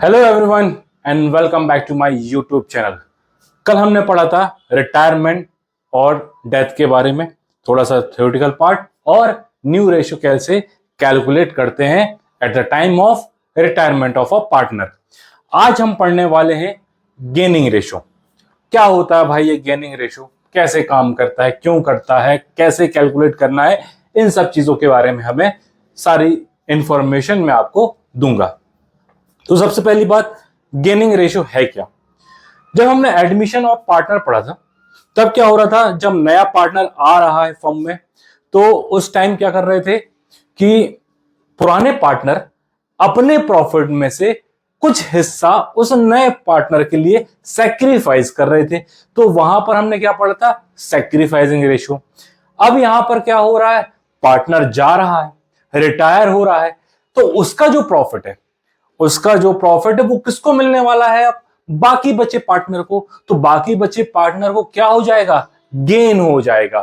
Hello everyone and welcome back to my YouTube channel. कल हमने पढ़ा था रिटायरमेंट और डेथ के बारे में, थोड़ा सा थ्योरेटिकल पार्ट और न्यू रेशियो कैसे कैलकुलेट करते हैं at the time of retirement of a partner. आज हम पढ़ने वाले हैं गेनिंग रेशियो। क्या होता है भाई ये गेनिंग रेशियो, कैसे काम करता है, क्यों करता है, कैसे कैलकुलेट करना है, इन सब चीजों के बारे में हमें सारी इंफॉर्मेशन मैं आपको दूंगा। तो सबसे पहली बात, गेनिंग रेशियो है क्या। जब हमने एडमिशन ऑफ पार्टनर पढ़ा था तब क्या हो रहा था, जब नया पार्टनर आ रहा है फर्म में तो उस टाइम क्या कर रहे थे कि पुराने पार्टनर अपने प्रॉफिट में से कुछ हिस्सा उस नए पार्टनर के लिए सैक्रिफाइस कर रहे थे। तो वहां पर हमने क्या पढ़ा था, सैक्रिफाइसिंग रेशियो। अब यहां पर क्या हो रहा है, पार्टनर जा रहा है, रिटायर हो रहा है, तो उसका जो प्रॉफिट है वो किसको मिलने वाला है, अब बाकी बचे पार्टनर को। तो बाकी बचे पार्टनर को क्या हो जाएगा, गेन हो जाएगा।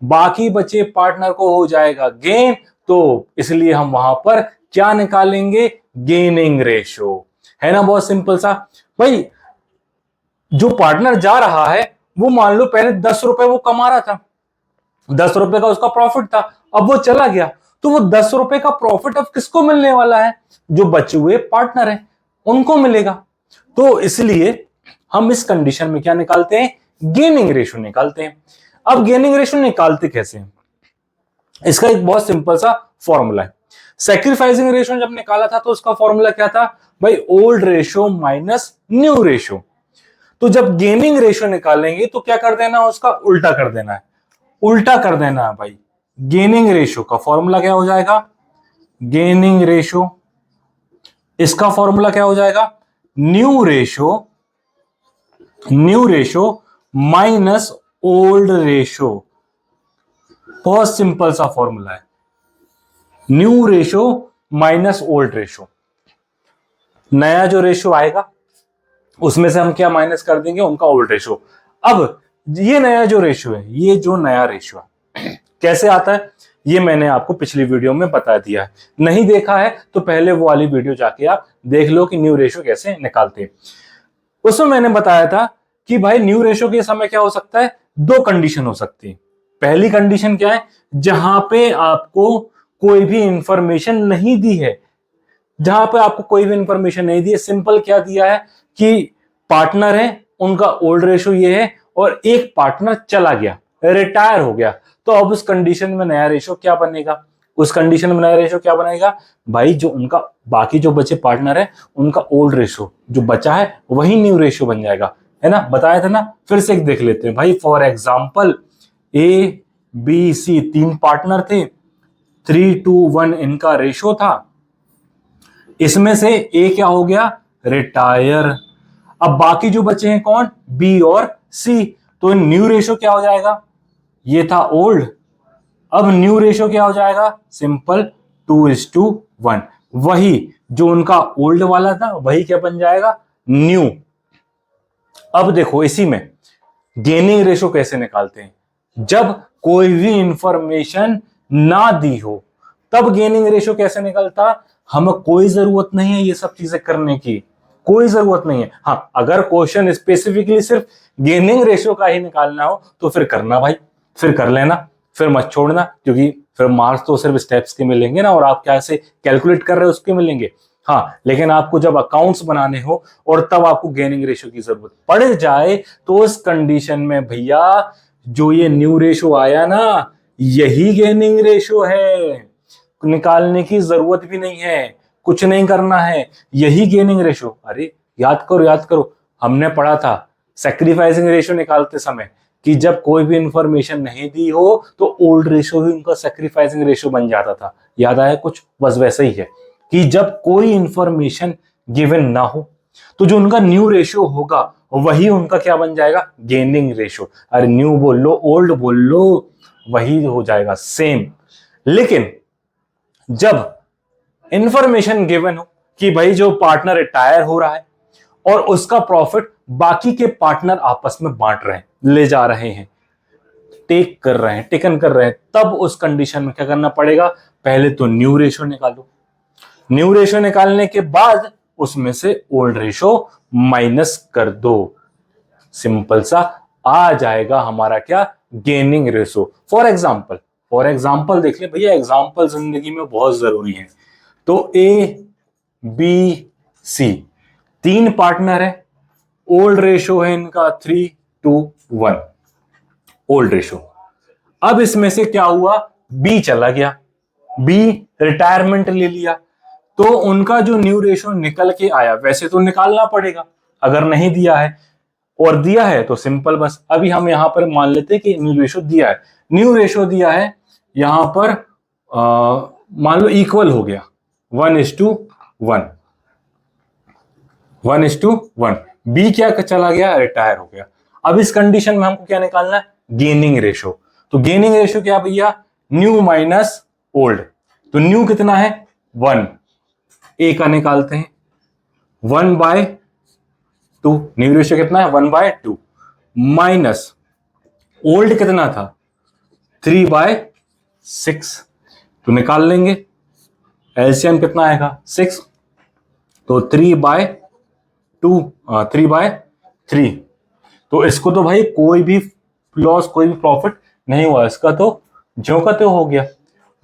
बाकी बचे पार्टनर को हो जाएगा गेन, तो इसलिए हम वहां पर क्या निकालेंगे, गेनिंग रेशियो। है ना, बहुत सिंपल सा। भाई जो पार्टनर जा रहा है वो मान लो पहले 10 रुपए वो कमा रहा था, 10 रुपए का उसका प्रॉफिट था, अब वो चला गया, तो वो 10 रुपए का प्रॉफिट अब किसको मिलने वाला है, जो बचे हुए पार्टनर हैं उनको मिलेगा। तो इसलिए हम इस कंडीशन में क्या निकालते हैं, गेनिंग रेशियो निकालते हैं। अब गेनिंग रेशियो निकालते कैसे हैं, इसका एक बहुत सिंपल सा फॉर्मूला है। सैक्रिफाइसिंग रेशियो जब निकाला था तो उसका फॉर्मूला क्या था भाई, old ratio minus new ratio. तो जब गेनिंग रेशियो निकालेंगे तो क्या कर देना, उसका उल्टा कर देना है, उल्टा कर देना है भाई। गेनिंग रेशियो का फॉर्मूला क्या हो जाएगा, गेनिंग रेशियो, इसका फॉर्मूला क्या हो जाएगा, new ratio minus old ratio. बहुत सिंपल सा फॉर्मूला है, new ratio minus old ratio. नया जो रेशियो आएगा उसमें से हम क्या माइनस कर देंगे, उनका ओल्ड रेशियो। अब ये नया जो रेशियो है, ये जो नया रेशियो है कैसे आता है, ये मैंने आपको पिछली वीडियो में बता दिया है। नहीं देखा है तो पहले वो वाली वीडियो जाके आप देख लो कि न्यू रेशियो कैसे निकालते हैं। उसमें मैंने बताया था कि भाई न्यू रेशियो के समय क्या हो सकता है, दो कंडीशन हो सकती है। पहली कंडीशन क्या है, जहां पे आपको कोई भी इंफॉर्मेशन नहीं दी है, जहां पे आपको कोई भी इंफॉर्मेशन नहीं दी है, सिंपल क्या दिया है कि पार्टनर है, उनका ओल्ड रेशियो ये है, और एक पार्टनर चला गया, रिटायर हो गया। तो अब उस कंडीशन में नया रेशियो क्या बनेगा, उस कंडीशन में नया रेशियो क्या बनेगा भाई, जो उनका बाकी जो बचे पार्टनर है उनका ओल्ड रेशियो जो बचा है वही न्यू रेशियो बन जाएगा। है ना, बताया था ना, फिर से एक देख लेते हैं भाई। For example A B C तीन पार्टनर थे, 3:1 इनका रेशियो था, इसमें से ए क्या हो गया, रिटायर। अब बाकी जो बचे हैं कौन, बी और सी, तो न्यू रेशियो क्या हो जाएगा, ये था ओल्ड, अब न्यू रेशियो क्या हो जाएगा, सिंपल 2:1। वही जो उनका ओल्ड वाला था वही क्या बन जाएगा, न्यू। अब देखो इसी में गेनिंग रेशियो कैसे निकालते हैं, जब कोई भी इंफॉर्मेशन ना दी हो तब गेनिंग रेशियो कैसे निकलता, हमें कोई जरूरत नहीं है ये सब चीजें करने की, कोई जरूरत नहीं है। हाँ, अगर क्वेश्चन स्पेसिफिकली सिर्फ गेनिंग रेशियो का ही निकालना हो तो फिर करना भाई, फिर कर लेना, फिर मत छोड़ना, क्योंकि फिर मार्क्स तो सिर्फ स्टेप्स के मिलेंगे ना, और आप कैसे कैलकुलेट कर रहे हो उसके मिलेंगे। हाँ, लेकिन आपको जब अकाउंट्स बनाने हो और तब आपको गेनिंग रेशियो की जरूरत पड़ जाए तो उस कंडीशन में भैया जो ये न्यू रेशियो आया ना, यही गेनिंग रेशियो है, निकालने की जरूरत भी नहीं है, कुछ नहीं करना है, यही गेनिंग रेशियो। अरे याद करो याद करो, हमने पढ़ा था सैक्रिफाइसिंग रेशियो निकालते समय कि जब कोई भी इंफॉर्मेशन नहीं दी हो तो ओल्ड रेशियो ही उनका सैक्रिफाइसिंग रेशियो बन जाता था। याद आया कुछ, बस वैसे ही है कि जब कोई इंफॉर्मेशन गिवन ना हो तो जो उनका न्यू रेशियो होगा वही उनका क्या बन जाएगा, गेनिंग रेशियो। अरे न्यू बोल लो ओल्ड बोल लो, वही हो जाएगा सेम। लेकिन जब इंफॉर्मेशन गिवन हो कि भाई जो पार्टनर रिटायर हो रहा है और उसका प्रॉफिट बाकी के पार्टनर आपस में बांट रहे हैं, ले जा रहे हैं, टेकन कर रहे हैं, तब उस कंडीशन में क्या करना पड़ेगा, पहले तो न्यू रेशियो निकालो, न्यू रेशियो निकालने के बाद उसमें से ओल्ड रेशो माइनस कर दो, सिंपल सा आ जाएगा हमारा क्या, गेनिंग रेशो। फॉर एग्जाम्पल देख ले भैया, एग्जाम्पल जिंदगी में बहुत जरूरी है। तो ए बी सी तीन पार्टनर है, ओल्ड रेशो है इनका 3:1 ओल्ड रेशो। अब इसमें से क्या हुआ, बी चला गया, बी रिटायरमेंट ले लिया, तो उनका जो न्यू रेशो निकल के आया, वैसे तो निकालना पड़ेगा अगर नहीं दिया है, और दिया है तो सिंपल बस अभी हम यहां पर मान लेते हैं कि न्यू रेशो दिया है, न्यू रेशो दिया है यहां पर मान लो इक्वल हो गया 1:1, 1:1, बी क्या चला गया, रिटायर हो गया। अब इस कंडीशन में हमको क्या निकालना है, गेनिंग रेशो। तो गेनिंग रेशो क्या भैया, न्यू माइनस ओल्ड। तो न्यू कितना है 1, ए का निकालते हैं 1/2, न्यू रेशो कितना है 1/2, माइनस ओल्ड कितना था 3/6, तो निकाल लेंगे एलसीएम कितना आएगा 6, तो 3/3, तो इसको तो भाई कोई भी लॉस कोई भी प्रॉफिट नहीं हुआ, इसका तो ज्यों का त्यों हो गया।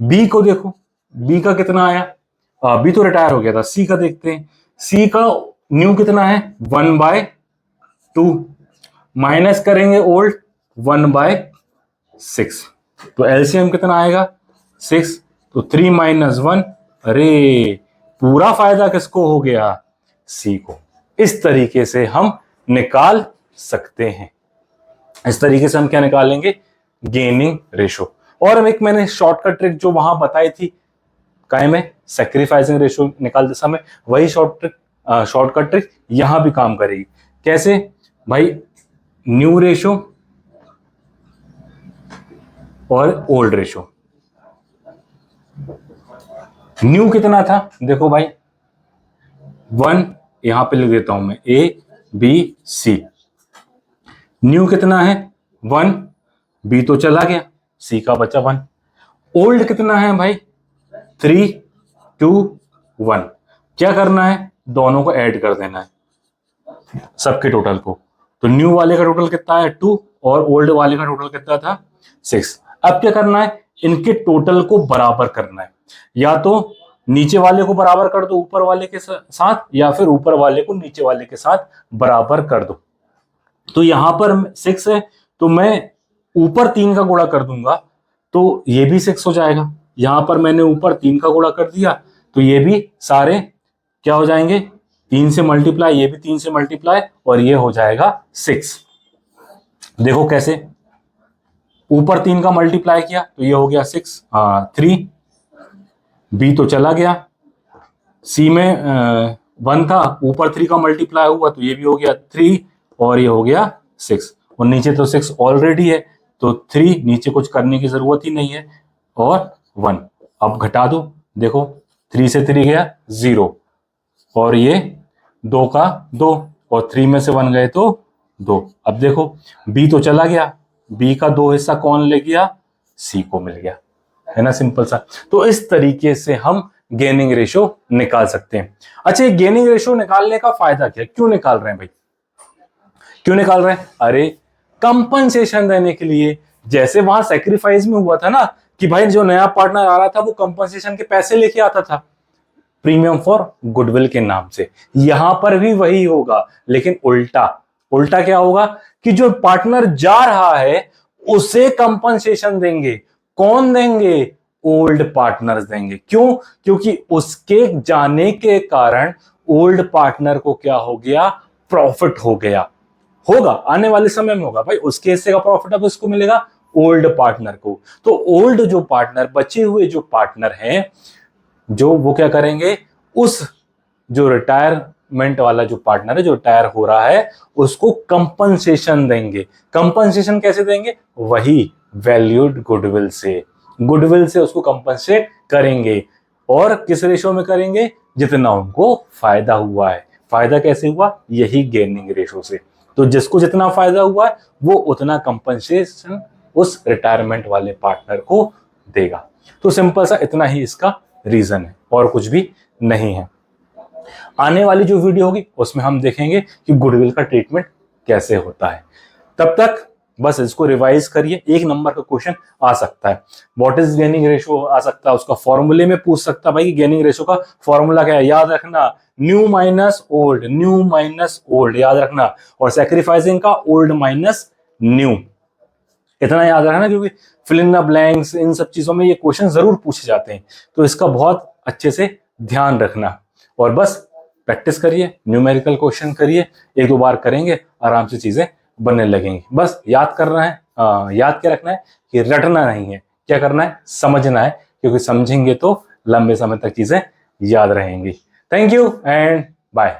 बी को देखो, बी का कितना आया, बी तो रिटायर हो गया था। सी का देखते हैं, सी का न्यू कितना है 1/2, माइनस करेंगे ओल्ड 1/6, तो एलसीएम कितना आएगा 6, तो 3 - 1, अरे पूरा फायदा किसको हो गया, सी को। इस तरीके से हम निकाल सकते हैं, इस तरीके से हम क्या निकालेंगे, गेनिंग रेशो। और एक मैंने शॉर्टकट ट्रिक जो वहां बताई थी काय में, सैक्रिफाइसिंग रेशो निकालते समय, वही शॉर्टकट ट्रिक यहां भी काम करेगी। कैसे भाई, न्यू रेशो और ओल्ड रेशो, न्यू कितना था देखो भाई 1, यहां पे लिख देता हूं मैं ए बी सी, न्यू कितना है 1, बी तो चला गया, सी का बचा 1, ओल्ड कितना है भाई 3:1, क्या करना है, दोनों को ऐड कर देना है सबके टोटल को। तो न्यू वाले का टोटल कितना है 2 और ओल्ड वाले का टोटल कितना था 6। अब क्या करना है, इनके टोटल को बराबर करना है, या तो नीचे वाले को बराबर कर दो ऊपर वाले के साथ, या फिर ऊपर वाले को नीचे वाले के साथ बराबर कर दो। तो यहां पर 6 है, तो मैं ऊपर 3 का गुणा कर दूंगा तो ये भी 6 हो जाएगा। यहां पर मैंने ऊपर 3 का गुणा कर दिया तो ये भी सारे क्या हो जाएंगे, 3 से मल्टीप्लाई, ये भी 3 से मल्टीप्लाई, और ये हो जाएगा 6। देखो कैसे, ऊपर 3 का मल्टीप्लाई किया तो ये हो गया 6, 3, बी तो चला गया, सी में 1 था, ऊपर 3 का मल्टीप्लाई हुआ तो ये भी हो गया 3, और ये हो गया 6, और नीचे तो 6 ऑलरेडी है, तो 3 नीचे कुछ करने की जरूरत ही नहीं है, और 1 अब घटा दो, देखो 3 से 3 गया 0, और ये 2 का 2, और 3 में से 1 गए तो 2। अब देखो बी तो चला गया, बी का 2 हिस्सा कौन ले गया, सी को मिल गया, है ना, सिंपल सा। तो इस तरीके से हम गेनिंग रेशो निकाल सकते हैं। अच्छा, ये गेनिंग रेशो निकालने का फायदा क्या है, क्यों निकाल रहे हैं भाई, क्यों निकाल रहे हैं, अरे कंपनसेशन देने के लिए। जैसे वहां सैक्रिफाइस में हुआ था ना कि भाई जो नया पार्टनर आ रहा था वो कंपनसेशन के पैसे लेके आता था, प्रीमियम फॉर गुडविल के नाम से, यहां पर भी वही होगा, लेकिन उल्टा। उल्टा क्या होगा कि जो पार्टनर जा रहा है उसे कंपनसेशन देंगे, कौन देंगे, ओल्ड पार्टनर्स देंगे। क्यों, क्योंकि उसके जाने के कारण ओल्ड पार्टनर को क्या हो गया, प्रॉफिट हो गया, होगा आने वाले समय में होगा भाई, उसके हिस्से का प्रॉफिट अब उसको मिलेगा, ओल्ड पार्टनर को। तो ओल्ड जो पार्टनर, बचे हुए जो पार्टनर हैं, जो वो क्या करेंगे, उस जो रिटायरमेंट वाला जो पार्टनर है जो रिटायर हो रहा है उसको कंपनसेशन देंगे। कंपनसेशन कैसे देंगे, वही वैल्यूड गुडविल से, गुडविल से उसको कंपनसेट करेंगे। और किस रेशो में करेंगे, जितना उनको फायदा हुआ है। फायदा कैसे हुआ, यही गेनिंग रेशो से। तो जिसको जितना फायदा हुआ है वो उतना कंपनसेशन उस रिटायरमेंट वाले पार्टनर को देगा। तो सिंपल सा इतना ही इसका रीजन है, और कुछ भी नहीं है। आने वाली जो वीडियो होगी उसमें हम देखेंगे कि गुडविल का ट्रीटमेंट कैसे होता है। तब तक बस इसको रिवाइज करिए, 1 नंबर का क्वेश्चन आ सकता है। व्हाट इज गेनिंग रेशियो आ सकता है, उसका फॉर्मूले में पूछ सकता है भाई गेनिंग रेशियो का फॉर्मूला क्या है, याद रखना new minus old, new minus old याद रखना, और सैक्रिफाइसिंग का ओल्ड माइनस न्यू, इतना याद रखना, क्योंकि फिल इन द ब्लैंक्स इन सब चीजों में ये क्वेश्चन जरूर पूछे जाते हैं, तो इसका बहुत अच्छे से ध्यान रखना। और बस प्रैक्टिस करिए, न्यूमेरिकल क्वेश्चन करिए, 1-2 बार करेंगे आराम से चीजें बनने लगेंगी। बस याद करना है, याद क्या रखना है कि रटना नहीं है, क्या करना है समझना है, क्योंकि समझेंगे तो लंबे समय तक चीजें याद रहेंगी। Thank you and bye.